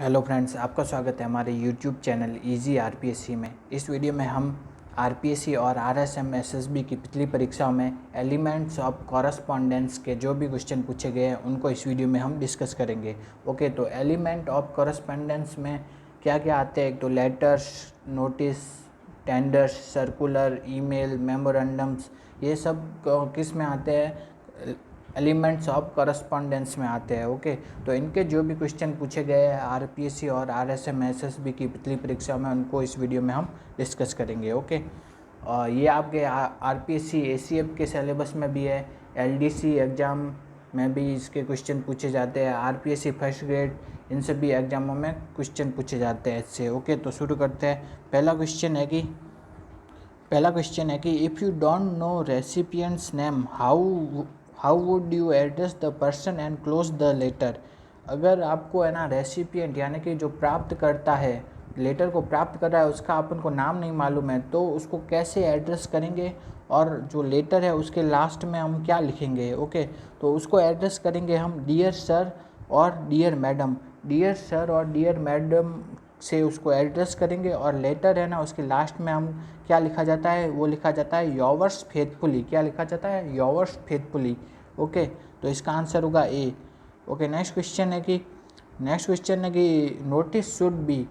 Hello friends, आपका स्वागत है हमारे यूट्यूब चैनल इजी आरपीएससी में। इस वीडियो में हम आरपीएससी और आरएसएम एसएसबी की पिछली परीक्षाओं में एलिमेंट्स ऑफ कॉरस्पॉन्डेंस के जो भी क्वेश्चन पूछे गए हैं उनको इस वीडियो में हम डिस्कस करेंगे। ओके, तो एलिमेंट ऑफ कॉरस्पॉन्डेंस में क्या क्या आते हैं? एक तो letters, notice, tenders, circular, email, memorandums, ये सब किस में आते हैं? एलिमेंट्स ऑफ करस्पॉन्डेंस में आते हैं। ओके, तो इनके जो भी क्वेश्चन पूछे गए हैं आरपीएससी और आरएसएम एसएसबी की पिछली परीक्षा में, उनको इस वीडियो में हम डिस्कस करेंगे। ओके, ये आपके आरपीएससी एसीएफ के सिलेबस में भी है, एलडीसी एग्ज़ाम में भी इसके क्वेश्चन पूछे जाते हैं, आरपीएससी फर्स्ट ग्रेड, इन सभी एग्जामों में क्वेश्चन पूछे जाते हैं इससे। ओके, तो शुरू करते हैं। पहला क्वेश्चन है कि if you don't know recipient's name, how would you address the person and close the letter. अगर आपको है ना रेसिपिएंट यानी कि जो प्राप्त करता है, लेटर को प्राप्त कर रहा है, उसका अपन को नाम नहीं मालूम है, तो उसको कैसे एड्रेस करेंगे और जो लेटर है उसके लास्ट में हम क्या लिखेंगे। ओके, तो उसको एड्रेस करेंगे हम डियर सर और डियर मैडम। डियर सर और डियर मैडम से उसको एड्रेस करेंगे और लेटर है ना उसके लास्ट में हम क्या लिखा जाता है? वो लिखा जाता है योवर्स फेथफुली। क्या लिखा जाता है? Yours faithfully. ओके, तो इसका आंसर होगा ए। ओके, नेक्स्ट क्वेश्चन है कि नोटिस शुड बी,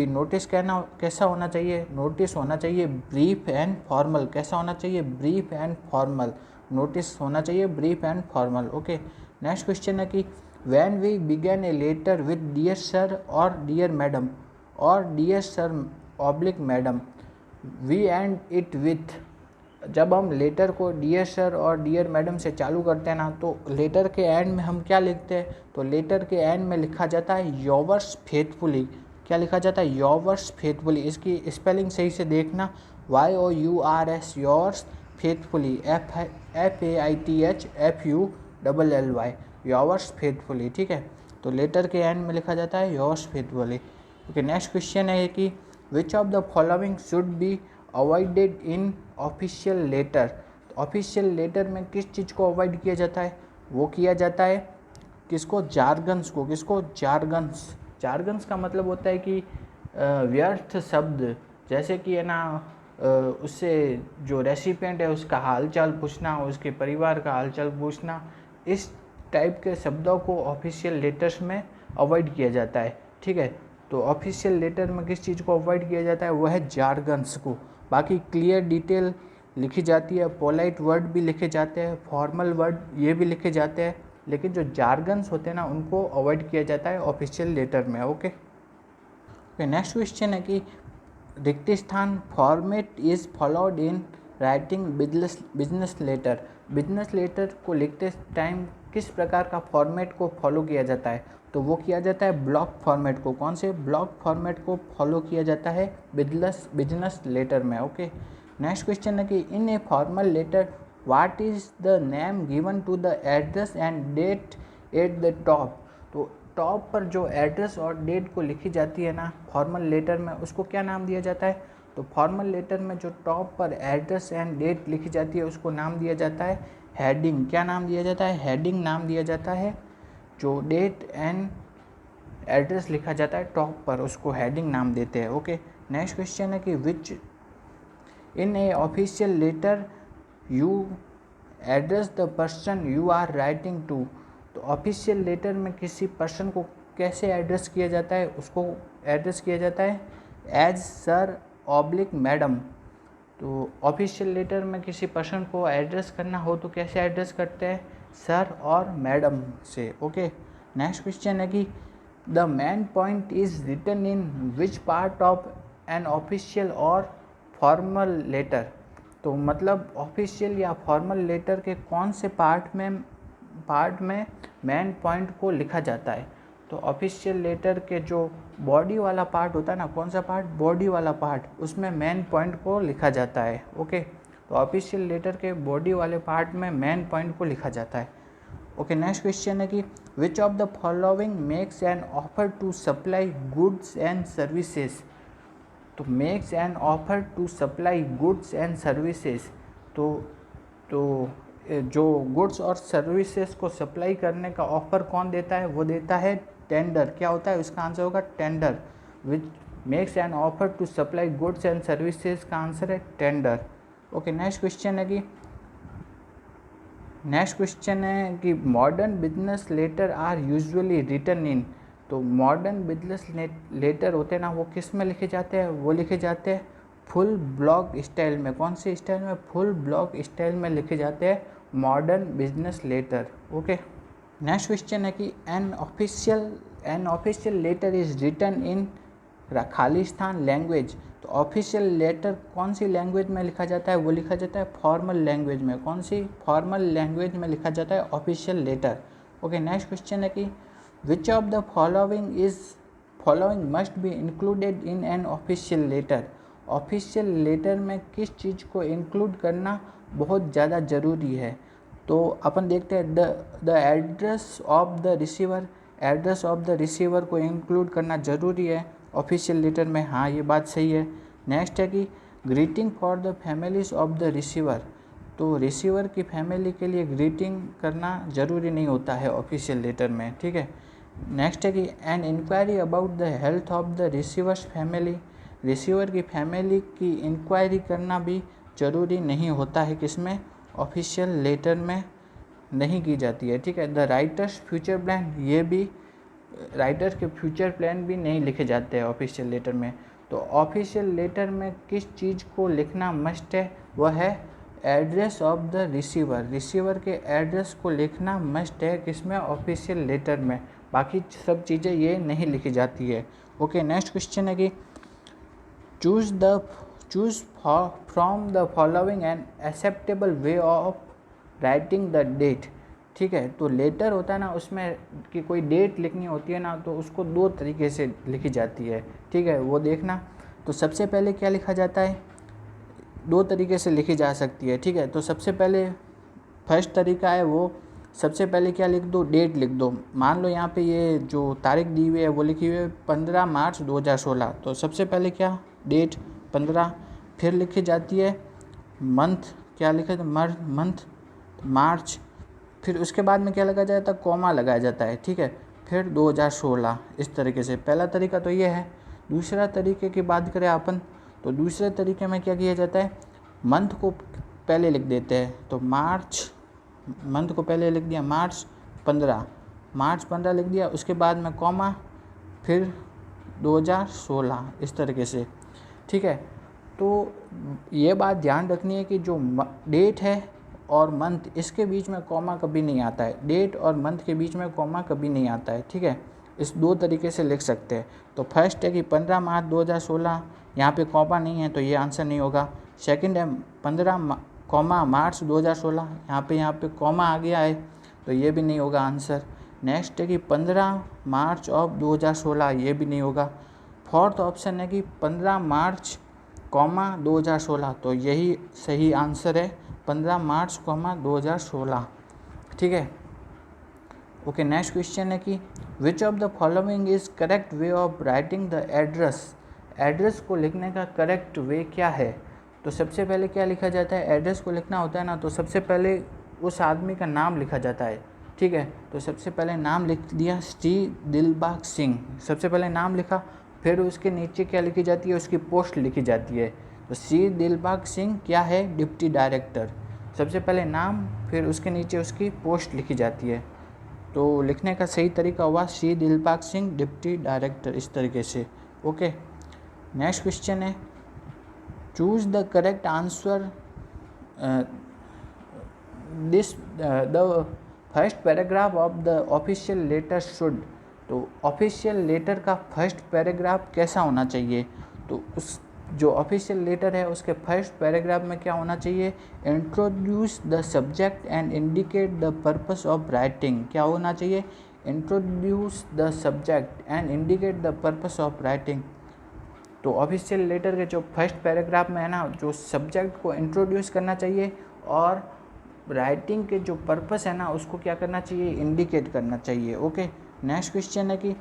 नोटिस कहना कैसा होना चाहिए? नोटिस होना चाहिए ब्रीफ एंड फॉर्मल। कैसा होना चाहिए? Brief and formal. नोटिस होना चाहिए brief and formal. Okay, next question है कि when we began a letter with dear sir or dear madam or dear sir oblique madam, we end it with। जब हम letter को dear sir और dear madam से चालू करते हैं ना, तो लेटर के एंड में हम क्या लिखते हैं? तो लेटर के एंड में लिखा जाता है योवर्स फेथफुली। क्या लिखा जाता है? Yours faithfully. इसकी स्पेलिंग सही से देखना, YOURS, yours faithfully, FAITHFULLY, yours faithfully. ठीक है, तो लेटर के एंड में लिखा जाता है yours faithfully. Okay, next question है कि which of the following should be avoided in official letter. Official letter में किस चीज़ को अवॉइड किया जाता है? वो किया जाता है किसको? जार्गन्स को। किसको? जार्गन्स। जार्गन्स का मतलब होता है कि व्यर्थ शब्द, जैसे कि है ना उससे जो रेसिपिएंट है उसका हालचाल पूछना, उसके परिवार का हालचाल पूछना, इस टाइप के शब्दों को ऑफिशियल लेटर्स में अवॉइड किया जाता है। ठीक है, तो ऑफिशियल लेटर में किस चीज़ को अवॉइड किया जाता है? वह है जार्गन्स को। बाकी क्लियर डिटेल लिखी जाती है, पोलाइट वर्ड भी लिखे जाते हैं, फॉर्मल वर्ड ये भी लिखे जाते हैं, लेकिन जो जार्गन्स होते हैं ना उनको अवॉइड किया जाता है ऑफिशियल लेटर में। ओके, नेक्स्ट क्वेश्चन है कि रिक्त स्थान format is followed in writing business letter. Business letter को लिखते टाइम किस प्रकार का फॉर्मेट को फॉलो किया जाता है? तो वो किया जाता है ब्लॉक फॉर्मेट को। कौन से ब्लॉक फॉर्मेट को फॉलो किया जाता है? बिजनेस लेटर में। ओके, नेक्स्ट क्वेश्चन है कि in a formal letter what is the name given to the address and date at the top. तो टॉप पर जो एड्रेस और डेट को लिखी जाती है ना फॉर्मल लेटर में, उसको क्या नाम दिया जाता है? तो फॉर्मल लेटर में जो टॉप पर एड्रेस एंड डेट लिखी जाती है उसको नाम दिया जाता है हेडिंग। क्या नाम दिया जाता है? हेडिंग नाम दिया जाता है। जो डेट एंड एड्रेस लिखा जाता है टॉप पर, उसको हेडिंग नाम देते हैं। ओके, नेक्स्ट क्वेश्चन है कि which in a official letter you address the person you are writing to. तो ऑफिशियल लेटर में किसी पर्सन को कैसे एड्रेस किया जाता है? उसको एड्रेस किया जाता है एज सर ऑब्लिक मैडम। तो ऑफिशियल लेटर में किसी पर्सन को एड्रेस करना हो तो कैसे एड्रेस करते हैं? सर और मैडम से। ओके, नेक्स्ट क्वेश्चन है कि the main point is written in which part of an official और फॉर्मल लेटर। तो मतलब ऑफिशियल या फॉर्मल लेटर के कौन से पार्ट में मेन पॉइंट को लिखा जाता है? तो ऑफिशियल लेटर के जो बॉडी वाला पार्ट होता है ना, कौन सा पार्ट? बॉडी वाला पार्ट, उसमें मेन पॉइंट को लिखा जाता है। ओके, तो ऑफिशियल लेटर के बॉडी वाले पार्ट में मेन पॉइंट को लिखा जाता है। ओके, नेक्स्ट क्वेश्चन है कि which of the following makes an offer to supply goods and services. तो makes an offer to supply goods and services, तो जो गुड्स और सर्विसेज को सप्लाई करने का ऑफ़र कौन देता है? वो देता है टेंडर, क्या होता है, इसका आंसर होगा tender. Which makes an offer to supply goods and services, का आंसर है टेंडर। ओके, नेक्स्ट क्वेश्चन है कि modern business letter are usually written in. तो मॉडर्न बिजनेस लेटर होते हैं ना, वो किस में लिखे जाते हैं, वो लिखे जाते हैं फुल ब्लॉक स्टाइल में। कौन सी स्टाइल में, फुल ब्लॉक स्टाइल में लिखे जाते हैं modern business letter. Okay, next question है कि an official letter is written in खालिस्तान लैंग्वेज। तो ऑफिशियल लेटर कौन सी लैंग्वेज में लिखा जाता है, वो लिखा जाता है फॉर्मल लैंग्वेज में। कौन सी, फॉर्मल लैंग्वेज में लिखा जाता है official letter. Okay, next question है कि which of the following must be included in an official letter. Official letter में किस चीज़ को इंक्लूड करना बहुत ज़्यादा ज़रूरी है। तो अपन देखते हैं the address of the receiver. Address of the receiver को इंक्लूड करना ज़रूरी है ऑफिशियल लेटर में। हाँ, ये बात सही है। नेक्स्ट है कि greeting for the families of the receiver. तो रिसीवर की फैमिली के लिए ग्रीटिंग करना ज़रूरी नहीं होता है ऑफिशियल लेटर में, ठीक है। नेक्स्ट है कि an inquiry about the health of the receiver's family. Receiver की फैमिली की इंक्वायरी करना भी ज़रूरी नहीं होता है, किसमें, ऑफिशियल लेटर में नहीं की जाती है, ठीक है। द राइटर्स फ्यूचर प्लान, ये भी राइटर्स के फ्यूचर प्लान भी नहीं लिखे जाते हैं ऑफिशियल लेटर में। तो ऑफिशियल लेटर में किस चीज़ को लिखना मस्ट है, वह है address of the receiver. Receiver के एड्रेस को लिखना मस्ट है, किसमें, ऑफिशियल लेटर में। बाकी सब चीज़ें ये नहीं लिखी जाती है। ओके, नेक्स्ट क्वेश्चन है कि choose from the following an acceptable way of writing the date. ठीक है, तो लेटर होता है ना, उसमें कि कोई डेट लिखनी होती है ना, तो उसको दो तरीके से लिखी जाती है, ठीक है, वो देखना। तो सबसे पहले क्या लिखा जाता है, दो तरीके से लिखी जा सकती है, ठीक है। तो सबसे पहले फर्स्ट तरीका है वो, सबसे पहले क्या लिख दो, डेट लिख दो। मान लो यहाँ पे ये जो तारीख दी हुई है वो लिखी हुई है 15 मार्च 2016। तो सबसे पहले क्या, डेट 15, फिर लिखी जाती है मंथ, क्या लिखा था, मंथ मार्च, फिर उसके बाद में क्या लगाया जाता है, कॉमा लगाया जाता है, ठीक है, फिर 2016। इस तरीके से पहला तरीका तो ये है। दूसरा तरीके की बात करें अपन, तो दूसरे तरीके में क्या किया जाता है, मंथ को पहले लिख देते हैं। तो मार्च, मंथ को पहले लिख दिया मार्च 15 लिख दिया, उसके बाद में कॉमा, फिर 2016, इस तरीके से, ठीक है। तो ये बात ध्यान रखनी है कि जो डेट है और मंथ, इसके बीच में कॉमा कभी नहीं आता है। डेट और मंथ के बीच में कॉमा कभी नहीं आता है, ठीक है। इस दो तरीके से लिख सकते हैं। तो फर्स्ट है कि 15 मार्च 2016, यहाँ पे कॉमा नहीं है तो ये आंसर नहीं होगा। सेकंड है 15 कॉमा मार्च 2016, यहाँ पे कॉमा आ गया है तो ये भी नहीं होगा आंसर। नेक्स्ट है कि 15 मार्च ऑफ 2016, ये भी नहीं होगा। फोर्थ ऑप्शन है कि 15 मार्च कॉमा 2016, तो यही सही आंसर है, 15 मार्च कॉमा 2016, ठीक है। ओके, नेक्स्ट क्वेश्चन है कि which of the following is correct way of writing the address. Address को लिखने का करेक्ट वे क्या है। तो सबसे पहले क्या लिखा जाता है, एड्रेस को लिखना होता है ना, तो सबसे पहले उस आदमी का नाम लिखा जाता है, ठीक है। तो सबसे पहले नाम लिख दिया, श्री दिलबाग सिंह, सबसे पहले नाम लिखा, फिर उसके नीचे क्या लिखी जाती है, उसकी पोस्ट लिखी जाती है। तो श्री दिलबाग सिंह क्या है, डिप्टी डायरेक्टर। सबसे पहले नाम, फिर उसके नीचे उसकी पोस्ट लिखी जाती है। तो लिखने का सही तरीका हुआ श्री दिलबाग सिंह डिप्टी डायरेक्टर, इस तरीके से। ओके, नेक्स्ट क्वेश्चन है choose the correct answer this the first paragraph of the official letter should. तो ऑफिशियल लेटर का फर्स्ट पैराग्राफ कैसा होना चाहिए। तो उस जो ऑफिशियल लेटर है उसके फर्स्ट पैराग्राफ में क्या होना चाहिए, introduce the subject and indicate the purpose of writing. क्या होना चाहिए, introduce the subject and indicate the purpose of writing. तो ऑफिशियल लेटर के जो फर्स्ट पैराग्राफ में है ना, जो सब्जेक्ट को इंट्रोड्यूस करना चाहिए और राइटिंग के जो पर्पस है ना उसको क्या करना चाहिए, इंडिकेट करना चाहिए। ओके, नेक्स्ट क्वेश्चन है कि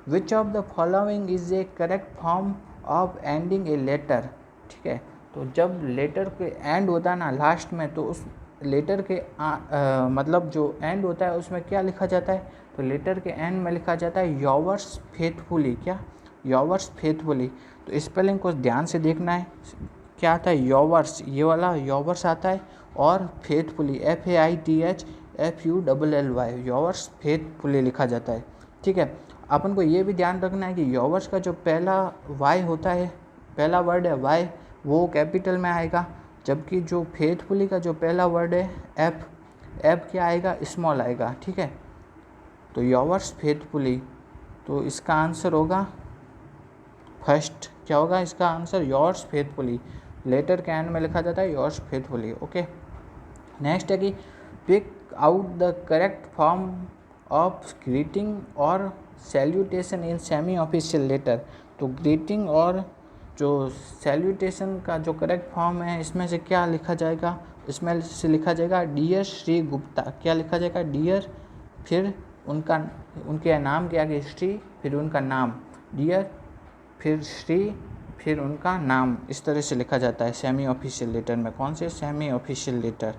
which of the following is a correct form of ending a letter. ठीक है, तो जब लेटर के एंड होता है ना लास्ट में, तो उस लेटर के मतलब जो एंड होता है उसमें क्या लिखा जाता है, तो लेटर के एंड में लिखा जाता है योवर्स फेथफुली। क्या, योवर्स फेथफुली। तो स्पेलिंग को ध्यान से देखना है, क्या आता है, योवर्स, ये वाला योवर्स आता है, और फेथफुली FAITHFULLY, योवर्स फेथफुली लिखा जाता है। ठीक है, अपन को ये भी ध्यान रखना है कि योवर्स का जो पहला वाई होता है, पहला वर्ड है वाई, वो कैपिटल में आएगा, जबकि जो फेथफुली का जो पहला वर्ड है एफ क्या आएगा, स्मॉल आएगा। ठीक है, तो योवर्स फेथफुली, तो इसका आंसर होगा फर्स्ट, क्या होगा इसका आंसर, योर्स फेथफुली। लेटर के एंड में लिखा जाता है योर्स फेथफुली। ओके, नेक्स्ट है कि pick out the correct form of greeting और salutation in semi official letter. तो ग्रीटिंग और जो सैल्यूटेशन का जो करेक्ट फॉर्म है, इसमें से क्या लिखा जाएगा, इसमें से लिखा जाएगा डियर श्री गुप्ता। क्या लिखा जाएगा, डियर, फिर उनके नाम के आगे श्री, फिर उनका नाम, डियर, फिर श्री, फिर उनका नाम, इस तरह से लिखा जाता है सेमी ऑफिशियल लेटर में। कौन से, semi official letter.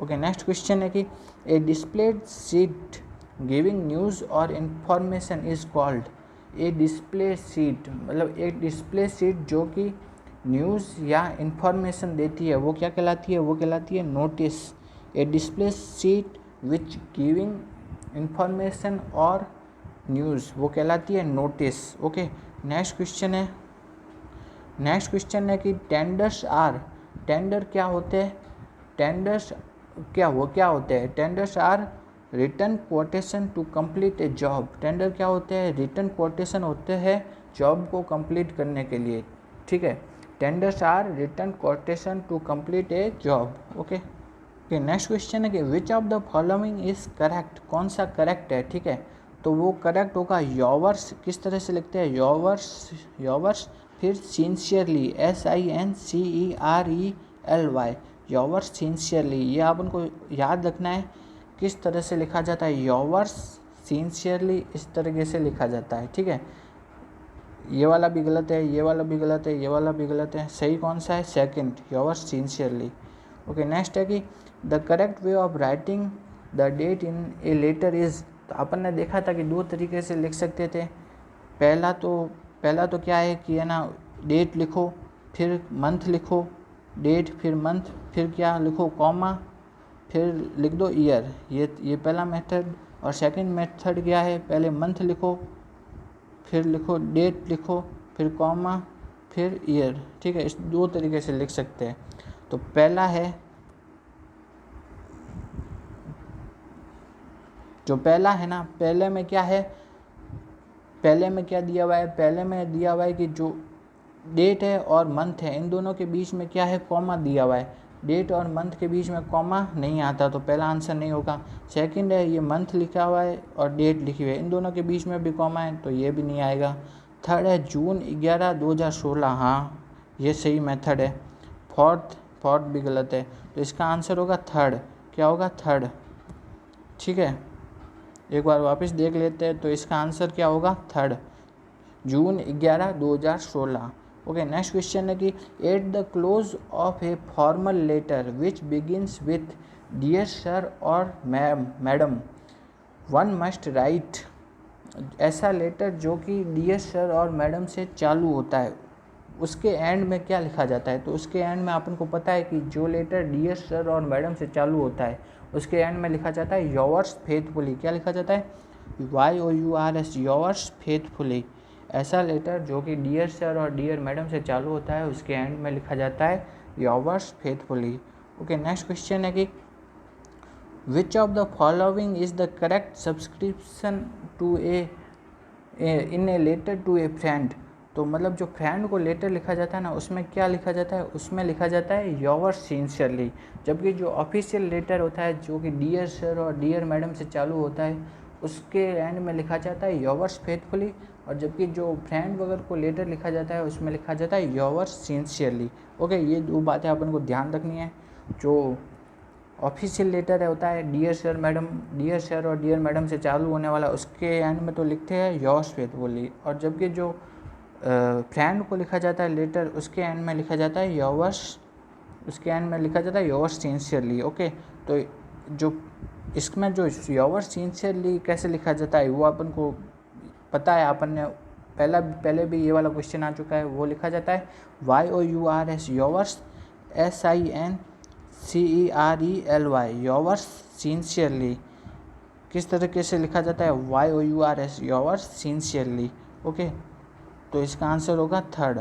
Okay, next question है कि a displayed sheet giving news और information is called. A display sheet, मतलब एक डिस्प्ले शीट जो कि न्यूज़ या इंफॉर्मेशन देती है, वो क्या कहलाती है, वो कहलाती है notice. A display sheet which giving information और न्यूज़, वो कहलाती है नोटिस। ओके, नेक्स्ट क्वेश्चन है कि टेंडर्स आर, टेंडर क्या होते हैं, टेंडर्स क्या होते हैं, tenders are return quotation to complete a job. Tender क्या होते हैं, रिटर्न कोटेशन होते हैं जॉब को कंप्लीट करने के लिए। ठीक है, tenders are return quotation to complete a job. Okay, next question है कि which of the following is correct. कौन सा करेक्ट है। ठीक है, तो वो करेक्ट होगा योवर्स। किस तरह से लिखते हैं, योवर्स, फिर सिंसियरली, SINCERELY, योवर्स सिंसियरली। ये अपन को याद रखना है किस तरह से लिखा जाता है, योवर्स सिंसियरली, इस तरीके से लिखा जाता है। ठीक है, ये वाला भी गलत है, ये वाला भी गलत है, ये वाला भी गलत है, सही कौन सा है, second, yours sincerely. Okay, next है कि the correct way of writing the date in a letter is. तो अपन ने देखा था कि दो तरीके से लिख सकते थे। पहला तो क्या है कि है ना, डेट लिखो, फिर मंथ लिखो, डेट फिर मंथ, फिर क्या लिखो, कॉमा, फिर लिख दो ईयर। ये पहला मेथड। और सेकंड मेथड क्या है, पहले मंथ लिखो, फिर लिखो डेट लिखो, फिर कॉमा, फिर ईयर। ठीक है, इस दो तरीके से लिख सकते हैं। तो पहला है, जो पहला है ना, पहले में क्या है, पहले में क्या दिया हुआ है, पहले में दिया हुआ है कि जो डेट है और मंथ है, इन दोनों के बीच में क्या है, कॉमा दिया हुआ है। डेट और मंथ के बीच में कॉमा नहीं आता, तो पहला आंसर नहीं होगा। सेकंड है, ये मंथ लिखा हुआ है और डेट लिखी हुई है, इन दोनों के बीच में भी कॉमा है, तो ये भी नहीं आएगा। थर्ड है जून 11, 2016, हाँ ये सही मेथड है। फोर्थ भी गलत है, तो इसका आंसर होगा थर्ड। क्या होगा, थर्ड। ठीक है, एक बार वापस देख लेते हैं, तो इसका आंसर क्या होगा, third, June 11, 2016। Okay, next question है कि at the close of a formal letter which begins with dear sir और मैडम वन मस्ट राइट। ऐसा लेटर जो कि डियर सर और मैडम से चालू होता है, उसके एंड में क्या लिखा जाता है। तो उसके एंड में अपन को पता है कि जो लेटर डियर सर और मैडम से चालू होता है, उसके एंड में लिखा जाता है योवर्स फेथफुली। क्या लिखा जाता है, YOURS, योवर्स फेथफुली। ऐसा लेटर जो कि डियर सर और डियर मैडम से चालू होता है, उसके एंड में लिखा जाता है yours faithfully. Okay, next question है कि which of the following is the correct subscription to in a letter to a friend. तो मतलब जो फ्रेंड को लेटर लिखा जाता है ना, उसमें क्या लिखा जाता है, उसमें लिखा जाता है योवर्स सिंसियरली। जबकि जो ऑफिशियल लेटर होता है जो कि डियर सर और डियर मैडम से चालू होता है, उसके एंड में लिखा जाता है योवर्स फेथफुली। और जबकि जो फ्रेंड वगैरह को लेटर लिखा जाता है, उसमें लिखा जाता है योवर्स सिंसियरली। ओके, ये दो बातें अपन को ध्यान रखनी है। जो ऑफिशियल लेटर होता है डियर सर और डियर मैडम से चालू होने वाला, उसके एंड में तो लिखते हैं योर्स फेथफुली। और जबकि जो फ्रेंड को लिखा जाता है लेटर, उसके एंड में लिखा जाता है योवर्स सिंसियरली। ओके, तो जो इसमें जो योवर्स सिंसियरली कैसे लिखा जाता है वो अपन को पता है, अपन ने पहले भी ये वाला क्वेश्चन आ चुका है। वो लिखा जाता है YOURS yours, SINCERELY yours sincerely. किस तरीके से लिखा जाता है YOURS योवर्स सिंसियरली। ओके, तो इसका आंसर होगा थर्ड।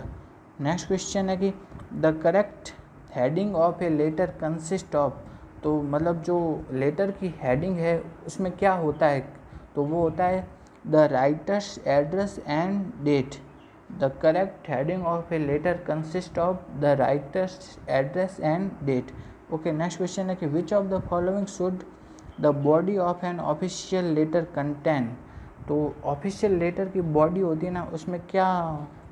नेक्स्ट क्वेश्चन है कि the correct heading of a letter consist of, तो मतलब जो लेटर की हेडिंग है उसमें क्या होता है, तो वो होता है the writer's address and date. The correct heading of a letter consist of the writer's address and date. Okay, next question है कि which of the following should the body of an official letter contain. तो official letter की body होती है ना, उसमें क्या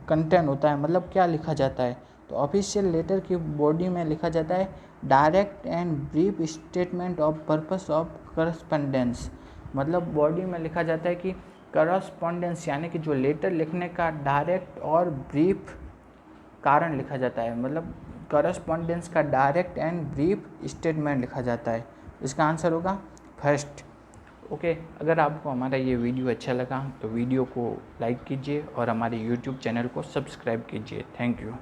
content होता है, मतलब क्या लिखा जाता है। तो ऑफिशियल लेटर की बॉडी में लिखा जाता है direct and brief statement of purpose of correspondence. मतलब बॉडी में लिखा जाता है कि करस्पॉन्डेंस यानी कि जो लेटर लिखने का डायरेक्ट और ब्रीफ कारण लिखा जाता है, मतलब करस्पॉन्डेंस का डायरेक्ट एंड ब्रीफ स्टेटमेंट लिखा जाता है। इसका आंसर होगा फर्स्ट। ओके, अगर आपको हमारा ये वीडियो अच्छा लगा तो वीडियो को लाइक कीजिए और हमारे यूट्यूब चैनल को सब्सक्राइब कीजिए। Thank you.